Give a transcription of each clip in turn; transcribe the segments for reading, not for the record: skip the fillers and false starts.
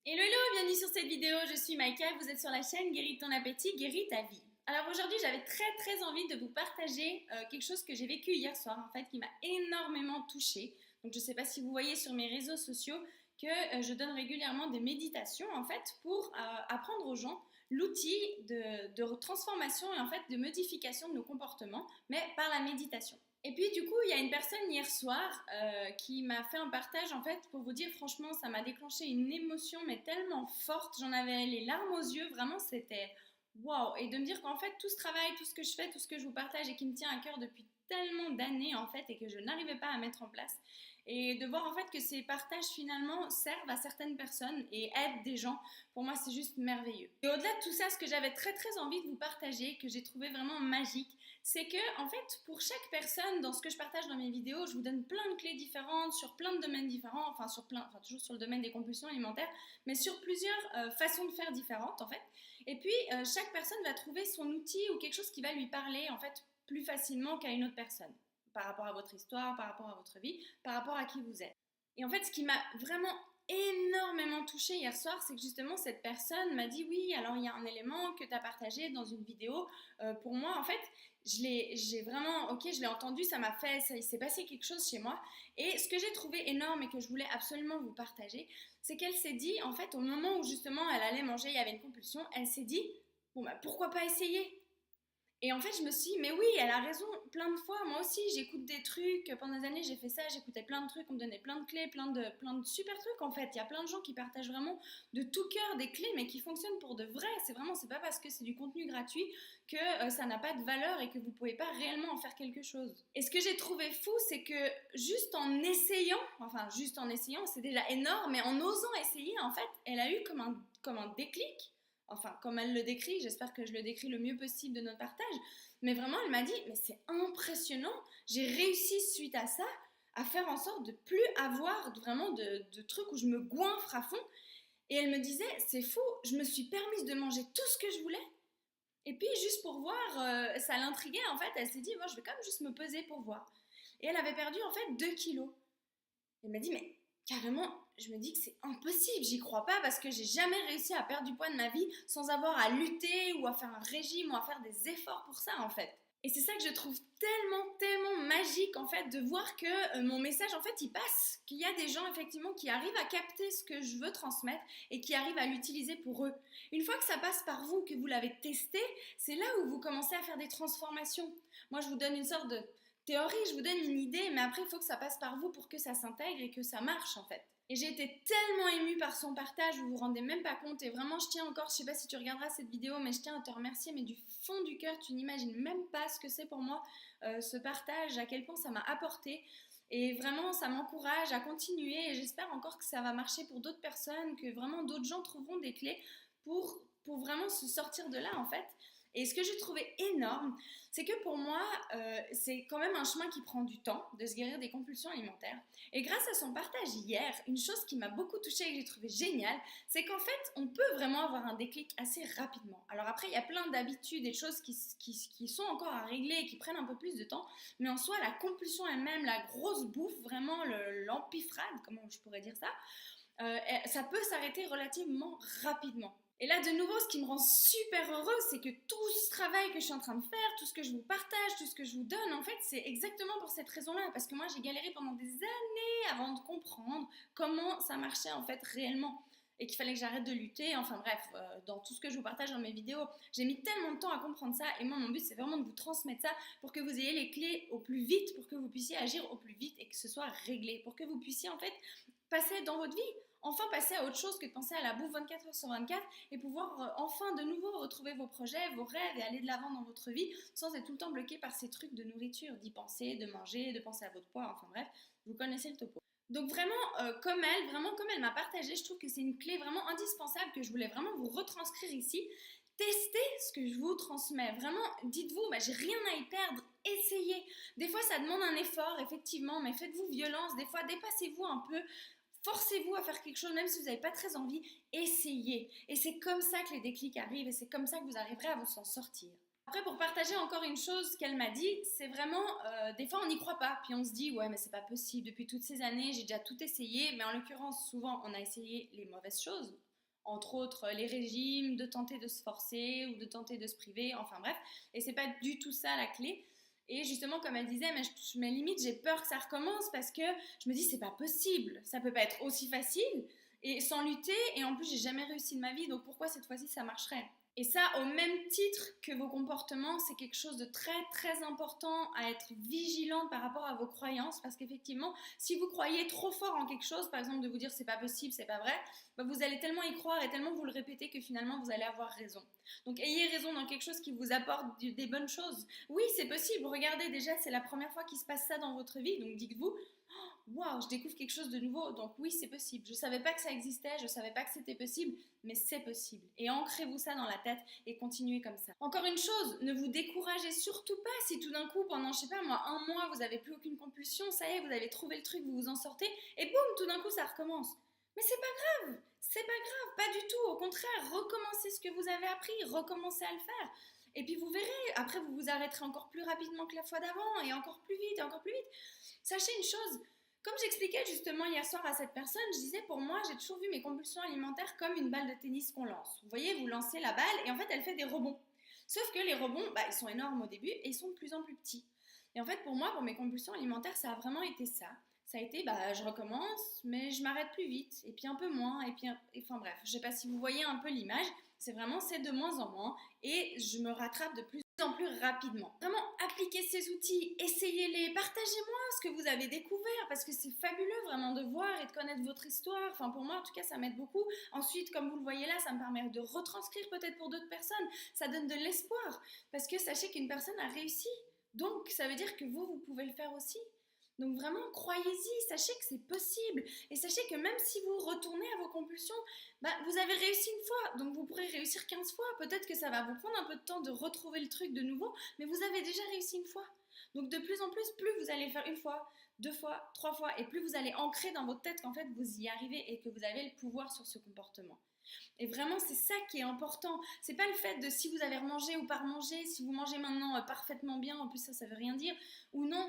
Hello, hello, bienvenue sur cette vidéo, je suis Maïka, vous êtes sur la chaîne Guéris ton appétit, guéris ta vie. Alors aujourd'hui j'avais très envie de vous partager quelque chose que j'ai vécu hier soir en fait qui m'a énormément touchée. Donc je ne sais pas si vous voyez sur mes réseaux sociaux que je donne régulièrement des méditations en fait pour apprendre aux gens l'outil de transformation et en fait de modification de nos comportements mais par la méditation. Et puis du coup, il y a une personne hier soir qui m'a fait un partage en fait pour vous dire franchement, ça m'a déclenché une émotion mais tellement forte, j'en avais les larmes aux yeux, vraiment c'était waouh. Et de me dire qu'en fait tout ce travail, tout ce que je fais, tout ce que je vous partage et qui me tient à cœur depuis tellement d'années en fait et que je n'arrivais pas à mettre en place et de voir en fait que ces partages finalement servent à certaines personnes et aident des gens, pour moi c'est juste merveilleux. Et au-delà de tout ça, ce que j'avais très envie de vous partager, que j'ai trouvé vraiment magique, c'est que en fait pour chaque personne dans ce que je partage dans mes vidéos, je vous donne plein de clés différentes sur plein de domaines différents, enfin toujours sur le domaine des compulsions alimentaires, mais sur plusieurs façons de faire différentes en fait. Et puis chaque personne va trouver son outil ou quelque chose qui va lui parler en fait plus facilement qu'à une autre personne par rapport à votre histoire, par rapport à votre vie, par rapport à qui vous êtes. Et en fait, ce qui m'a vraiment énormément touchée hier soir, c'est que justement cette personne m'a dit oui, alors il y a un élément que tu as partagé dans une vidéo. Pour moi, en fait, j'ai vraiment, ok, je l'ai entendu, ça m'a fait, il s'est passé quelque chose chez moi. Et ce que j'ai trouvé énorme et que je voulais absolument vous partager, c'est qu'elle s'est dit, en fait, au moment où justement elle allait manger, il y avait une compulsion, elle s'est dit, bon bah pourquoi pas essayer. Et en fait, je me suis dit, mais oui, elle a raison, plein de fois. Moi aussi, j'écoute des trucs. Pendant des années, j'ai fait ça, j'écoutais plein de trucs, on me donnait plein de clés, plein de super trucs en fait. Il y a plein de gens qui partagent vraiment de tout cœur des clés, mais qui fonctionnent pour de vrai. C'est pas parce que c'est du contenu gratuit que ça n'a pas de valeur et que vous pouvez pas réellement en faire quelque chose. Et ce que j'ai trouvé fou, c'est que juste en essayant, c'est déjà énorme, mais en osant essayer, en fait, elle a eu comme un déclic, enfin comme elle le décrit, j'espère que je le décris le mieux possible de notre partage, mais vraiment elle m'a dit mais c'est impressionnant, j'ai réussi suite à ça à faire en sorte de plus avoir vraiment de trucs où je me goinfre à fond. Et elle me disait c'est fou, je me suis permise de manger tout ce que je voulais et puis juste pour voir, ça l'intriguait en fait, elle s'est dit moi je vais quand même juste me peser pour voir. Et elle avait perdu en fait 2 kilos. Elle m'a dit, mais carrément, je me dis que c'est impossible, j'y crois pas parce que j'ai jamais réussi à perdre du poids de ma vie sans avoir à lutter ou à faire un régime ou à faire des efforts pour ça en fait. Et c'est ça que je trouve tellement magique en fait de voir que mon message en fait il passe, qu'il y a des gens effectivement qui arrivent à capter ce que je veux transmettre et qui arrivent à l'utiliser pour eux. Une fois que ça passe par vous, que vous l'avez testé, c'est là où vous commencez à faire des transformations. Moi je vous donne une sorte de théorie, je vous donne une idée, mais après il faut que ça passe par vous pour que ça s'intègre et que ça marche en fait. Et j'ai été tellement émue par son partage, vous vous rendez même pas compte. Et vraiment, je tiens encore, je sais pas si tu regarderas cette vidéo, mais je tiens à te remercier, mais du fond du cœur, tu n'imagines même pas ce que c'est pour moi, ce partage, à quel point ça m'a apporté. Et vraiment, ça m'encourage à continuer et j'espère encore que ça va marcher pour d'autres personnes, que vraiment d'autres gens trouveront des clés pour vraiment se sortir de là en fait. Et ce que j'ai trouvé énorme, c'est que pour moi, c'est quand même un chemin qui prend du temps de se guérir des compulsions alimentaires. Et grâce à son partage hier, une chose qui m'a beaucoup touchée et que j'ai trouvé géniale, c'est qu'en fait, on peut vraiment avoir un déclic assez rapidement. Alors après, il y a plein d'habitudes et de choses qui sont encore à régler et qui prennent un peu plus de temps. Mais en soi, la compulsion elle-même, la grosse bouffe, vraiment l'empifrade, comment je pourrais dire ça, ça peut s'arrêter relativement rapidement. Et là, de nouveau, ce qui me rend super heureuse, c'est que tout ce travail que je suis en train de faire, tout ce que je vous partage, tout ce que je vous donne, en fait, c'est exactement pour cette raison-là. Parce que moi, j'ai galéré pendant des années avant de comprendre comment ça marchait, en fait, réellement. Et qu'il fallait que j'arrête de lutter. Enfin bref, dans tout ce que je vous partage dans mes vidéos, j'ai mis tellement de temps à comprendre ça. Et moi, mon but, c'est vraiment de vous transmettre ça pour que vous ayez les clés au plus vite, pour que vous puissiez agir au plus vite et que ce soit réglé. Pour que vous puissiez, en fait, passer dans votre vie, enfin passer à autre chose que de penser à la bouffe 24 heures sur 24 et pouvoir enfin de nouveau retrouver vos projets, vos rêves et aller de l'avant dans votre vie sans être tout le temps bloqué par ces trucs de nourriture, d'y penser, de manger, de penser à votre poids, enfin bref, vous connaissez le topo. Donc vraiment, vraiment comme elle m'a partagé, je trouve que c'est une clé vraiment indispensable que je voulais vraiment vous retranscrire ici. Testez ce que je vous transmets. Vraiment, dites-vous, bah, j'ai rien à y perdre. Essayez. Des fois, ça demande un effort, effectivement, mais faites-vous violence. Des fois, dépassez-vous un peu. Forcez-vous à faire quelque chose, même si vous n'avez pas très envie, essayez. Et c'est comme ça que les déclics arrivent et c'est comme ça que vous arriverez à vous en sortir. Après, pour partager encore une chose qu'elle m'a dit, c'est vraiment, des fois on n'y croit pas, puis on se dit, ouais, mais c'est pas possible, depuis toutes ces années, j'ai déjà tout essayé, mais en l'occurrence, souvent on a essayé les mauvaises choses. entre autres les régimes, de tenter de se forcer ou de tenter de se priver, enfin bref. Et c'est pas du tout ça la clé. Et justement, comme elle disait, mais limite, j'ai peur que ça recommence parce que je me dis, c'est pas possible, ça peut pas être aussi facile et sans lutter. Et en plus, j'ai jamais réussi de ma vie, donc pourquoi cette fois-ci ça marcherait? Et ça, au même titre que vos comportements, c'est quelque chose de très très important à être vigilante par rapport à vos croyances, parce qu'effectivement, si vous croyez trop fort en quelque chose, par exemple de vous dire c'est pas possible, c'est pas vrai, bah vous allez tellement y croire et tellement vous le répéter que finalement vous allez avoir raison. Donc ayez raison dans quelque chose qui vous apporte des bonnes choses. Oui, c'est possible, regardez déjà, c'est la première fois qu'il se passe ça dans votre vie, donc dites-vous, waouh, je découvre quelque chose de nouveau, donc oui, c'est possible. Je savais pas que ça existait, je savais pas que c'était possible, mais c'est possible. Et ancrez-vous ça dans la tête et continuez comme ça. Encore une chose, ne vous découragez surtout pas si tout d'un coup, pendant, je sais pas moi, un mois, vous avez plus aucune compulsion, ça y est, vous avez trouvé le truc, vous vous en sortez, et boum, tout d'un coup, ça recommence. Mais c'est pas grave, pas du tout. Au contraire, recommencez ce que vous avez appris, recommencez à le faire. Et puis vous verrez, après vous vous arrêterez encore plus rapidement que la fois d'avant, et encore plus vite, et encore plus vite. Sachez une chose, comme j'expliquais justement hier soir à cette personne, je disais pour moi, j'ai toujours vu mes compulsions alimentaires comme une balle de tennis qu'on lance. Vous voyez, vous lancez la balle et en fait, elle fait des rebonds. Sauf que les rebonds, ils sont énormes au début et ils sont de plus en plus petits. Et en fait, pour moi, pour mes compulsions alimentaires, ça a vraiment été ça. Ça a été, je recommence, mais je m'arrête plus vite, et puis un peu moins, et puis, enfin bref, je sais pas si vous voyez un peu l'image, c'est de moins en moins, et je me rattrape de plus en plus rapidement. Vraiment, appliquez ces outils, essayez-les, partagez-moi ce que vous avez découvert, parce que c'est fabuleux vraiment de voir et de connaître votre histoire. Enfin, pour moi, en tout cas, ça m'aide beaucoup. Ensuite, comme vous le voyez là, ça me permet de retranscrire peut-être pour d'autres personnes. Ça donne de l'espoir, parce que sachez qu'une personne a réussi. Donc, ça veut dire que vous pouvez le faire aussi. Donc vraiment, croyez-y, sachez que c'est possible. Et sachez que même si vous retournez à vos compulsions, vous avez réussi une fois, donc vous pourrez réussir 15 fois. Peut-être que ça va vous prendre un peu de temps de retrouver le truc de nouveau, mais vous avez déjà réussi une fois. Donc de plus en plus, plus vous allez faire une fois, 2 fois, 3 fois, et plus vous allez ancrer dans votre tête qu'en fait vous y arrivez et que vous avez le pouvoir sur ce comportement. Et vraiment, c'est ça qui est important. C'est pas le fait de si vous avez remangé ou pas remangé, si vous mangez maintenant parfaitement bien, en plus ça veut rien dire, ou non.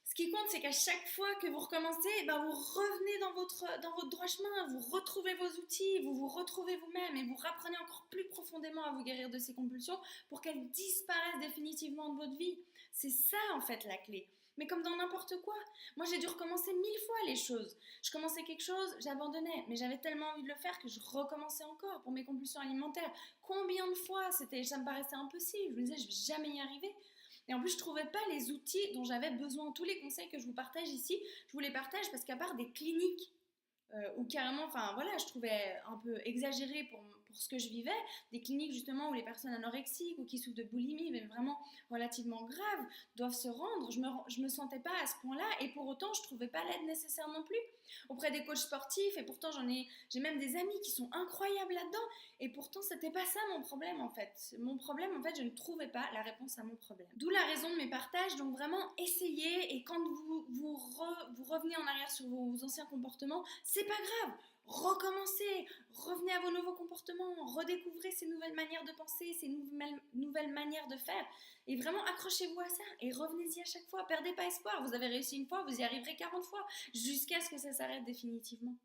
Ce qui compte, c'est qu'à chaque fois que vous recommencez, vous revenez dans votre droit chemin, vous retrouvez vos outils, vous vous retrouvez vous-même et vous rapprenez encore plus profondément à vous guérir de ces compulsions pour qu'elles disparaissent définitivement de votre vie. C'est ça en fait la clé. Mais comme dans n'importe quoi. Moi, j'ai dû recommencer 1000 fois les choses. Je commençais quelque chose, j'abandonnais, mais j'avais tellement envie de le faire que je recommençais encore pour mes compulsions alimentaires. Combien de fois ça me paraissait impossible. Je me disais, je vais jamais y arriver. Et en plus, je trouvais pas les outils dont j'avais besoin. Tous les conseils que je vous partage ici, je vous les partage parce qu'à part des cliniques où carrément, je trouvais un peu exagéré pour ce que je vivais, des cliniques justement où les personnes anorexiques ou qui souffrent de boulimie, mais vraiment relativement graves, doivent se rendre. Je me sentais pas à ce point-là et pour autant, je trouvais pas l'aide nécessaire non plus auprès des coachs sportifs et pourtant j'ai même des amis qui sont incroyables là-dedans et pourtant c'était pas ça mon problème en fait. Mon problème en fait, je ne trouvais pas la réponse à mon problème. D'où la raison de mes partages, donc vraiment essayez et quand vous revenez en arrière sur vos anciens comportements, c'est pas grave. Recommencez, revenez à vos nouveaux comportements, redécouvrez ces nouvelles manières de penser, ces nouvelles manières de faire et vraiment accrochez-vous à ça et revenez-y à chaque fois, perdez pas espoir, vous avez réussi une fois, vous y arriverez 40 fois jusqu'à ce que ça s'arrête définitivement.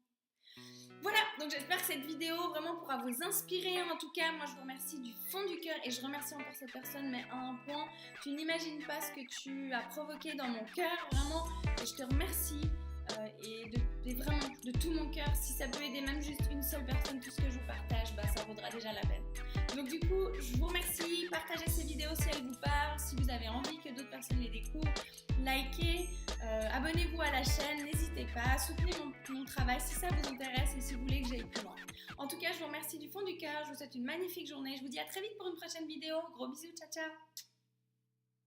Voilà, donc j'espère que cette vidéo vraiment pourra vous inspirer. En tout cas, moi je vous remercie du fond du cœur et je remercie encore cette personne, mais à un point, tu n'imagines pas ce que tu as provoqué dans mon cœur, vraiment, et je te remercie. Et vraiment de tout mon cœur, si ça peut aider même juste une seule personne, tout ce que je vous partage, ça vaudra déjà la peine. Donc du coup, je vous remercie, partagez ces vidéos si elles vous parlent, si vous avez envie que d'autres personnes les découvrent, likez, abonnez-vous à la chaîne, n'hésitez pas, soutenez mon travail si ça vous intéresse et si vous voulez que j'aille plus loin. En tout cas, je vous remercie du fond du cœur, je vous souhaite une magnifique journée, je vous dis à très vite pour une prochaine vidéo, gros bisous, ciao ciao.